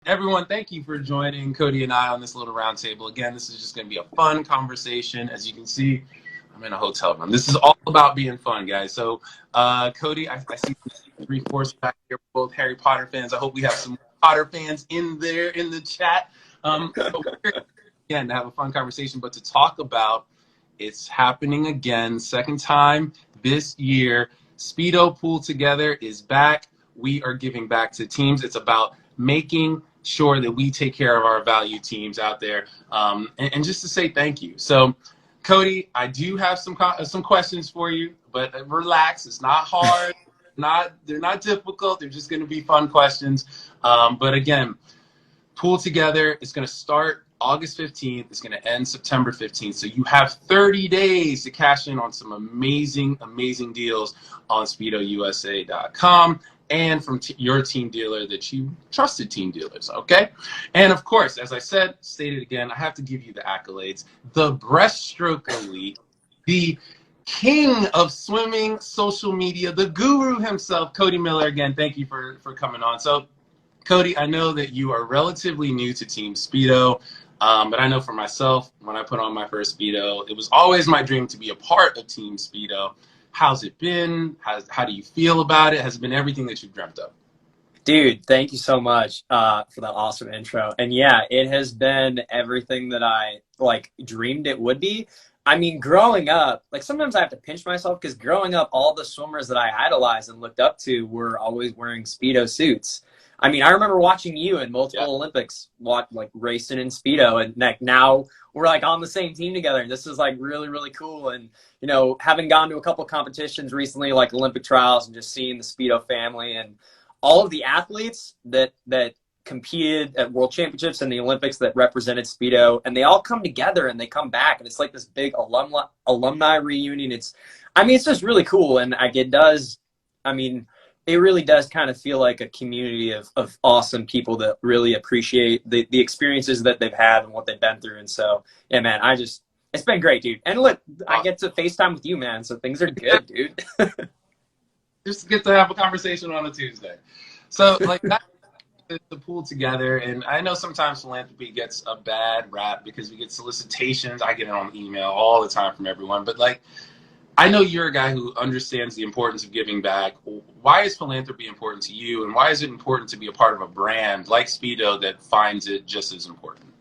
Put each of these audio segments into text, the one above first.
Everyone, thank you for joining Cody and I on this little roundtable. Again, this is just going to be a fun conversation. As you can see, I'm in a hotel room. This is all about being fun, guys. So, Cody, I see three-fourths back here, both Harry Potter fans. I hope we have some Potter fans in there in the chat. But we're here again to have a fun conversation, but to talk about it's happening again, second time this year. Speedo Pool Together is back. We are giving back to teams. It's about making sure that we take care of our value teams out there, and just to say thank you. So, Cody, I do have some questions for you, but relax. It's not hard. They're not difficult. They're just going to be fun questions. But again, Pool Together is going to start August 15th. It's going to end September 15th. So you have 30 days to cash in on some amazing, amazing deals on SpeedoUSA.com. And from your team dealer that you trusted team dealers, okay? And of course, as I stated again, I have to give you the accolades. The breaststroke elite, the king of swimming social media, the guru himself, Cody Miller. Again, thank you for coming on. So, Cody, I know that you are relatively new to Team Speedo, but I know for myself, when I put on my first Speedo, it was always my dream to be a part of Team Speedo. How's it been? How do you feel about it? Has it been everything that you've dreamt of? Dude, thank you so much for that awesome intro. And yeah, it has been everything that I dreamed it would be. I mean, growing up, sometimes I have to pinch myself because growing up, all the swimmers that I idolized and looked up to were always wearing Speedo suits. I mean, I remember watching you in multiple Olympics, racing in Speedo, and now we're on the same team together. And this is really, really cool. And, you know, having gone to a couple competitions recently, like Olympic trials, and just seeing the Speedo family and all of the athletes that competed at World Championships and the Olympics that represented Speedo, and they all come together and they come back, and it's like this big alumni reunion. It's just really cool. And it really does kind of feel like a community of awesome people that really appreciate the experiences that they've had and what they've been through. And so, yeah, man, it's been great, dude. And look, I get to FaceTime with you, man. So things are good, dude. Just get to have a conversation on a Tuesday. So that, the Pool Together. And I know sometimes philanthropy gets a bad rap because we get solicitations. I get it on email all the time from everyone. But I know you're a guy who understands the importance of giving back. Why is philanthropy important to you, and why is it important to be a part of a brand like Speedo that finds it just as important?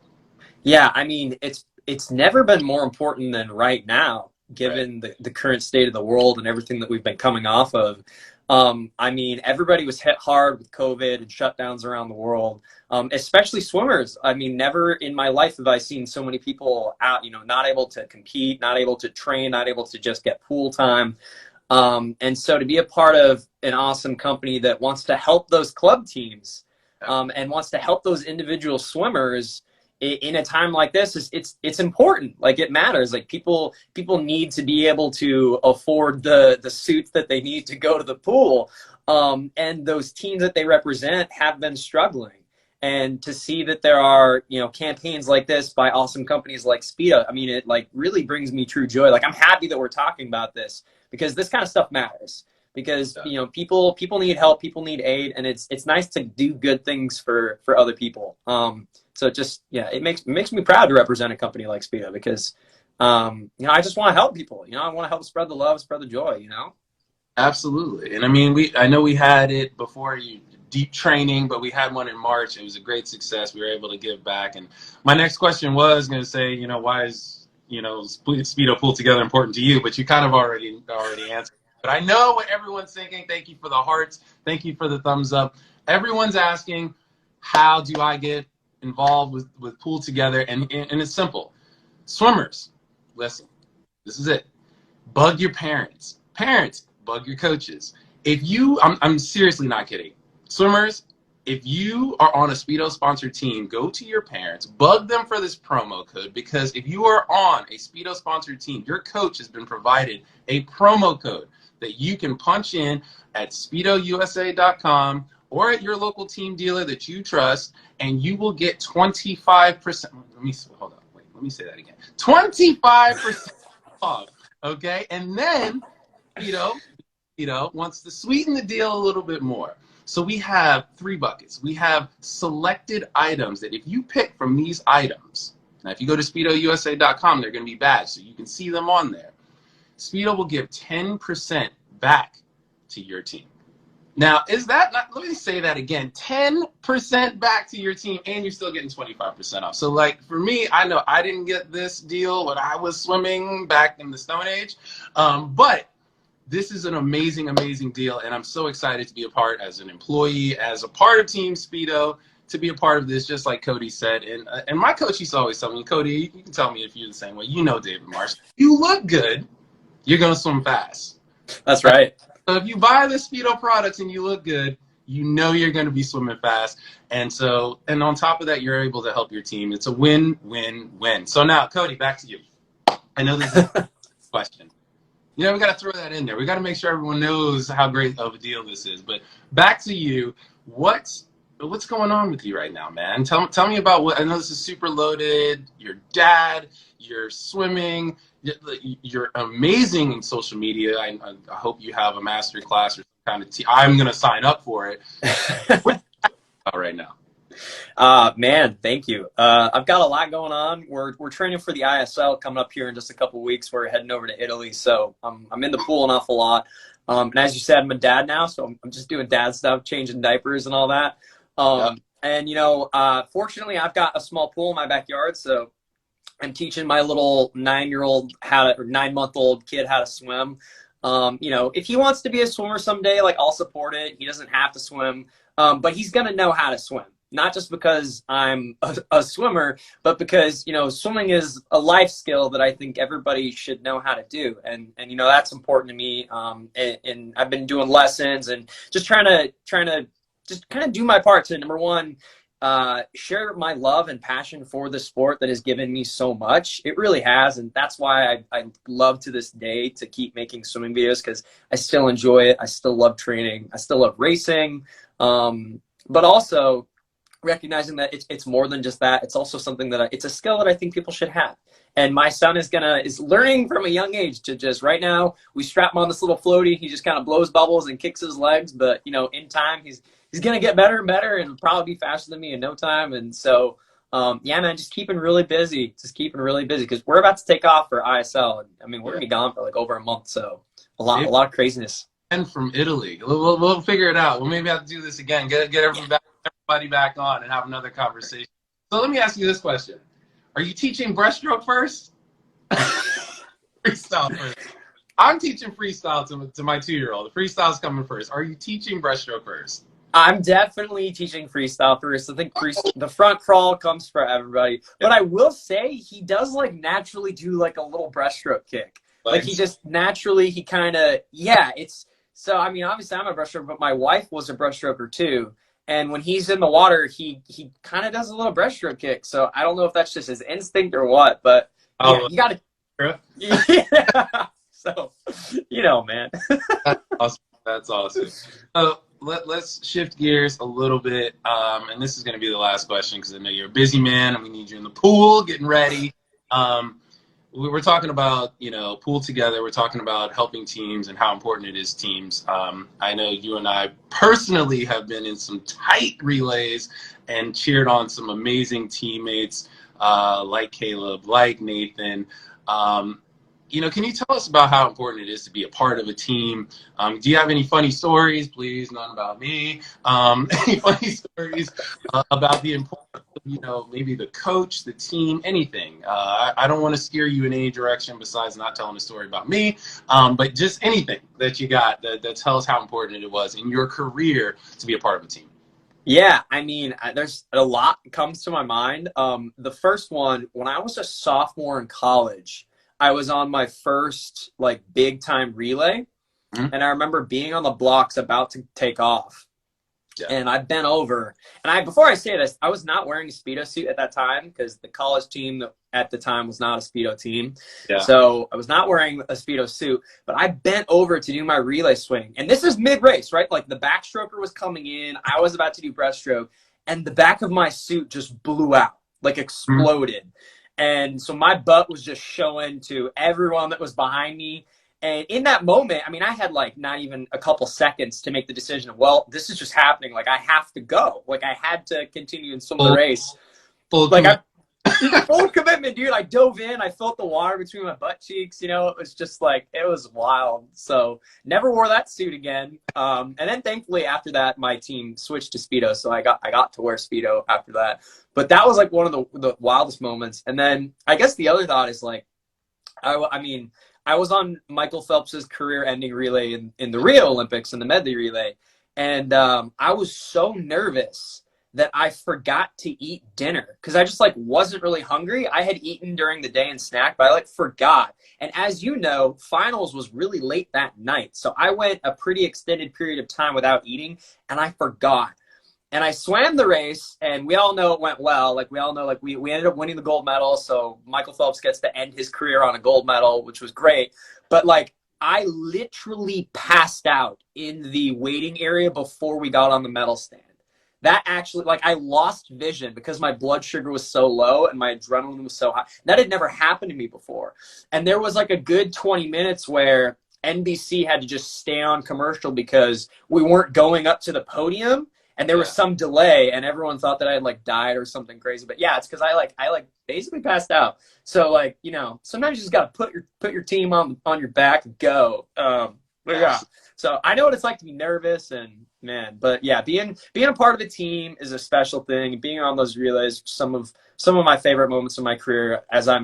Yeah, I mean, it's never been more important than right now, given the current state of the world and everything that we've been coming off of. I mean, everybody was hit hard with COVID and shutdowns around the world, especially swimmers. I mean, never in my life have I seen so many people out, not able to compete, not able to train, not able to just get pool time. And so to be a part of an awesome company that wants to help those club teams and wants to help those individual swimmers in a time like this, it's important. It matters. People need to be able to afford the suits that they need to go to the pool. And those teams that they represent have been struggling. And to see that there are, campaigns like this by awesome companies like Speedo, I mean, it really brings me true joy. I'm happy that we're talking about this because this kind of stuff matters. Because people need help, people need aid, and it's nice to do good things for other people. So it makes me proud to represent a company like Speedo because I just want to help people. I want to help spread the love, spread the joy. Absolutely. And I mean, I know we had it before deep training, but we had one in March. It was a great success. We were able to give back. And my next question was going to say, why is Speedo Pool Together important to you? But you kind of already answered. But I know what everyone's thinking. Thank you for the hearts. Thank you for the thumbs up. Everyone's asking, how do I get involved with Pool Together? And it's simple. Swimmers, listen, this is it. Bug your parents. Parents, bug your coaches. I'm seriously not kidding. Swimmers, if you are on a Speedo sponsored team, go to your parents, bug them for this promo code, because if you are on a Speedo sponsored team, your coach has been provided a promo code that you can punch in at SpeedoUSA.com or at your local team dealer that you trust, and you will get 25%. Let me say that again. 25% off. Okay, and then Speedo Speedo wants to sweeten the deal a little bit more. So we have 3 buckets. We have selected items that if you pick from these items, now if you go to SpeedoUSA.com, they're going to be badged, so you can see them on there. Speedo will give 10% back to your team. Now, is that not, let me say that again, 10% back to your team, and you're still getting 25% off. So, like, for me, I know I didn't get this deal when I was swimming back in the Stone Age, but this is an amazing, amazing deal, and I'm so excited to be a part as an employee, as a part of Team Speedo, to be a part of this, just like Cody said. And my coach used to always tell me, Cody, you can tell me if you're the same way. You know David Marsh. You look good, you're going to swim fast. That's right. So if you buy the Speedo products and you look good, you know you're going to be swimming fast. And on top of that, you're able to help your team. It's a win, win, win. So now, Cody, back to you. I know this is a question. We got to throw that in there. We got to make sure everyone knows how great of a deal this is. But back to you. What's going on with you right now, man? Tell me about what. I know this is super loaded. Your dad, you're swimming. You're amazing in social media. I hope you have a master class or some kind of I'm going to sign up for it. What's right now? Man, thank you. I've got a lot going on. We're training for the ISL coming up here in just a couple of weeks. We're heading over to Italy, so I'm in the pool an awful lot. And as you said, I'm a dad now, so I'm just doing dad stuff, changing diapers and all that. And fortunately, I've got a small pool in my backyard, so I'm teaching my little 9-month-old kid how to swim. If he wants to be a swimmer someday, like, I'll support it. He doesn't have to swim, but he's gonna know how to swim. Not just because I'm a swimmer, but because, swimming is a life skill that I think everybody should know how to do. And that's important to me. And I've been doing lessons and just trying to just kind of do my part to, number one, share my love and passion for the sport that has given me so much. It really has. And that's why I love to this day to keep making swimming videos, because I still enjoy it. I still love training. I still love racing. But also recognizing that it's more than just that. It's also something that it's a skill that I think people should have. And my son is learning from a young age to just, right now, we strap him on this little floaty. He just kind of blows bubbles and kicks his legs. But, in time, he's going to get better and better and probably be faster than me in no time. And so, yeah, man, just keeping really busy because we're about to take off for ISL. And, I mean, we're going to be gone for like over a month. So a lot of craziness. And from Italy. We'll figure it out. We'll maybe have to do this again. Get everybody back on and have another conversation. So let me ask you this question. Are you teaching breaststroke first? Freestyle first. I'm teaching freestyle to my 2-year-old. The freestyle's coming first. Are you teaching breaststroke first? I'm definitely teaching freestyle first. I think the front crawl comes for everybody. But I will say he does naturally do a little breaststroke kick. He just naturally, so, I mean, obviously I'm a breaststroker, but my wife was a breaststroker too. And when he's in the water, he kind of does a little breaststroke kick. So I don't know if that's just his instinct or what, but yeah, you got to. Yeah. So, man. That's awesome. So let's shift gears a little bit. And this is going to be the last question because I know you're a busy man and we need you in the pool getting ready. We're talking about, pool together. We're talking about helping teams and how important it is teams. I know you and I personally have been in some tight relays and cheered on some amazing teammates like Caleb, like Nathan. Can you tell us about how important it is to be a part of a team? Do you have any funny stories? Please, none about me. Any funny stories about the importance of, maybe the coach, the team, anything? I don't want to steer you in any direction besides not telling a story about me, but just anything that you got that tells how important it was in your career to be a part of a team. Yeah, I mean, there's a lot comes to my mind. The first one, when I was a sophomore in college, I was on my first big time relay, and I remember being on the blocks about to take off, and I bent over. And before I say this, I was not wearing a Speedo suit at that time because the college team at the time was not a Speedo team. Yeah. So I was not wearing a Speedo suit, but I bent over to do my relay swing. And this is mid race, right? The backstroker was coming in. I was about to do breaststroke, and the back of my suit just blew out, exploded. And so my butt was just showing to everyone that was behind me. And in that moment, I mean, I had like not even a couple seconds to make the decision of, well, this is just happening. Like I have to go. Like I had to continue and swim the race. Full Like full commitment, dude. I dove in. I felt the water between my butt cheeks. You know, it was just like, it was wild. So never wore that suit again. And then thankfully after that, my team switched to Speedo. So I got to wear Speedo after that. But that was like one of the wildest moments. And then I guess the other thought is like, I mean, I was on Michael Phelps's career-ending relay in the Rio Olympics in the medley relay. And I was so nervous that I forgot to eat dinner because I just like wasn't really hungry. I had eaten during the day and snacked, but I like forgot. And as you know, finals was really late that night. So I went a pretty extended period of time without eating and I forgot. And I swam the race and we all know it went well. Like we all know, like we ended up winning the gold medal. So Michael Phelps gets to end his career on a gold medal, which was great. But like I literally passed out in the waiting area before we got on the medal stand. That actually, like, I lost vision because my blood sugar was so low and my adrenaline was so high. That had never happened to me before. And there was like a good 20 minutes where NBC had to just stay on commercial because we weren't going up to the podium and there was some delay and everyone thought that I had like died or something crazy. But yeah, it's because I basically passed out. So like, you know, sometimes you just got to put your team on your back and go. But yeah, so I know what it's like to be nervous and man, but yeah, being a part of a team is a special thing. Being on those relays, some of my favorite moments of my career, as I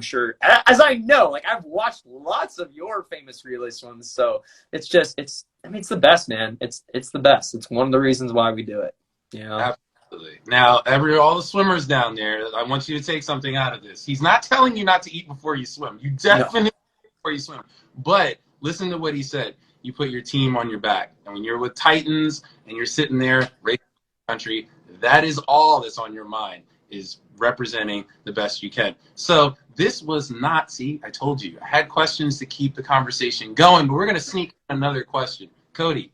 know, like I've watched lots of your famous relay swims. So it's the best, man. It's the best. It's one of the reasons why we do it. You know? Absolutely. Now, all the swimmers down there, I want you to take something out of this. He's not telling you not to eat before you swim. You definitely eat before you swim. But listen to what he said. You put your team on your back. And when you're with Titans and you're sitting there racing the country, that is all that's on your mind, is representing the best you can. So this was not, see, I told you, I had questions to keep the conversation going, but we're going to sneak another question. Cody,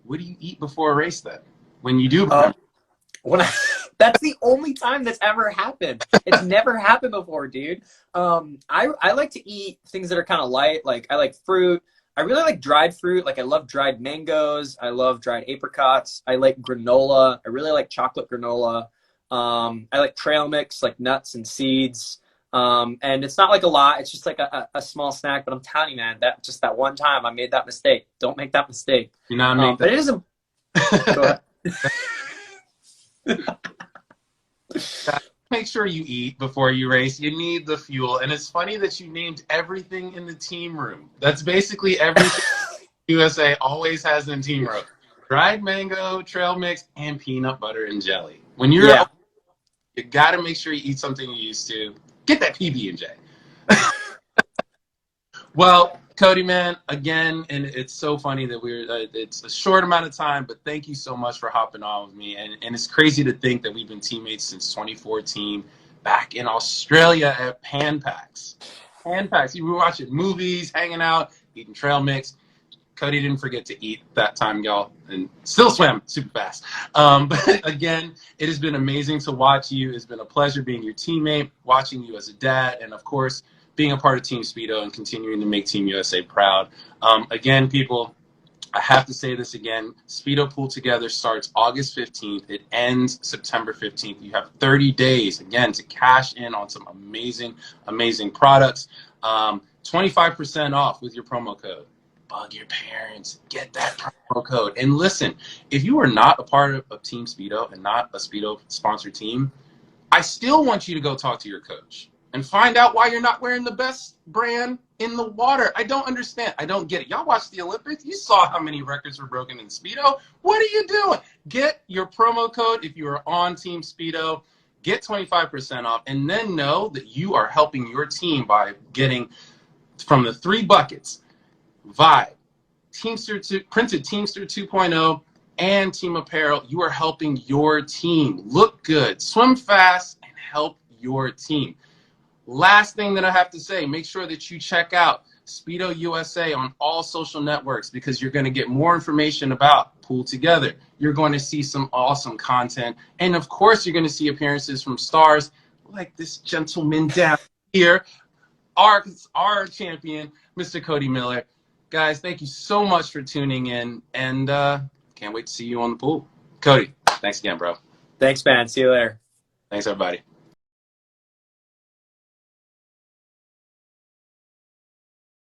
what do you eat before a race then? When you do? That's the only time that's ever happened. It's never happened before, dude. I like to eat things that are kind of light. Like I like fruit. I really like dried fruit. Like I love dried mangoes. I love dried apricots. I like granola. I really like chocolate granola. I like trail mix, like nuts and seeds. And it's not like a lot. It's just like a small snack. But I'm telling you, man, that one time I made that mistake. Don't make that mistake. You're not making but it is a. Go ahead. Make sure you eat before you race. You need the fuel. And it's funny that you named everything in the team room. That's basically everything USA always has in team room. Dried mango, trail mix, and peanut butter and jelly. When you're you got to make sure you eat something you used to. Get that PB&J. Well, Cody, man, again, and it's so funny that it's a short amount of time, but thank you so much for hopping on with me. And it's crazy to think that we've been teammates since 2014 back in Australia at Pan Packs. Pan Packs. You were watching movies, hanging out, eating trail mix. Cody didn't forget to eat that time, y'all, and still swam super fast. But again, it has been amazing to watch you. It's been a pleasure being your teammate, watching you as a dad, and of course, being a part of Team Speedo and continuing to make Team USA proud. Again, people, I have to say this again. Speedo Pool Together starts August 15th. It ends September 15th. You have 30 days, again, to cash in on some amazing, amazing products. 25% off with your promo code. Bug your parents. Get that promo code. And listen, if you are not a part of Team Speedo and not a Speedo-sponsored team, I still want you to go talk to your coach and find out why you're not wearing the best brand in the water. I don't understand. I don't get it. Y'all watched the Olympics. You saw how many records were broken in Speedo. What are you doing? Get your promo code if you are on Team Speedo. Get 25% off, and then know that you are helping your team by getting from the 3 buckets, Vibe, Teamster 2, Printed Teamster 2.0, and Team Apparel. You are helping your team look good, swim fast, and help your team. Last thing that I have to say, make sure that you check out Speedo USA on all social networks because you're going to get more information about Pool Together. You're going to see some awesome content. And, of course, you're going to see appearances from stars like this gentleman down here, our champion, Mr. Cody Miller. Guys, thank you so much for tuning in, and can't wait to see you on the pool. Cody, thanks again, bro. Thanks, man. See you later. Thanks, everybody.